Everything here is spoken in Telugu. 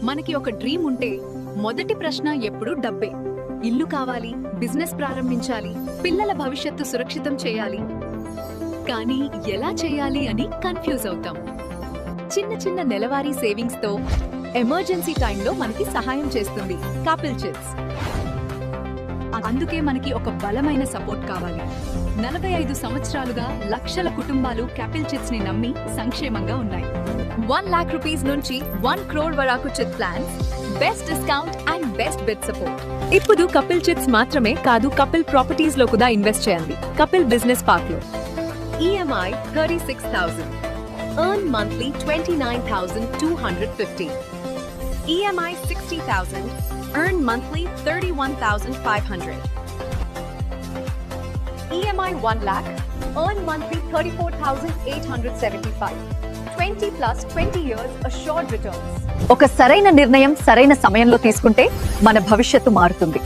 మనకి ఒక డ్రీమ్ ఉంటే మొదటి ప్రశ్న ఎప్పుడూ డబ్బే. ఇల్లు కావాలి, బిజినెస్ ప్రారంభించాలి, పిల్లల భవిష్యత్తు సురక్షితం చేయాలి. కానీ ఎలా చేయాలి అని కన్ఫ్యూజ్ అవుతాం. చిన్న చిన్న నెలవారీ సేవింగ్స్ తో ఎమర్జెన్సీ టైంలో మనకి సహాయం చేస్తుంది కపిల్ చిట్స్. అందుకే మనకి ఒక బలమైన సపోర్ట్ కావాలి. 45 సంవత్సరాలుగా లక్షల కుటుంబాలు కపిల్ చిట్స్ ని నమ్మి సంక్షేమంగా ఉన్నాయి. 1 lakh rupees నుంచి 1 crore వరకు chit plans, best discount and best bid support. ఇప్పుడు కపిల్ చిట్స్ మాత్రమే కాదు, కపిల్ ప్రాపర్టీస్ లో కూడా ఇన్వెస్ట్ చేయండి. కపిల్ బిజినెస్ పార్క్ లో EMI 36,000, earn monthly 29,250. EMI 60,000, earn monthly 31,500. EMI 1 lakh, earn monthly 34,875. 20 plus 20 years assured returns. ఒక సరైన నిర్ణయం సరైన సమయంలో తీసుకుంటే మన భవిష్యత్తు మారుతుంది.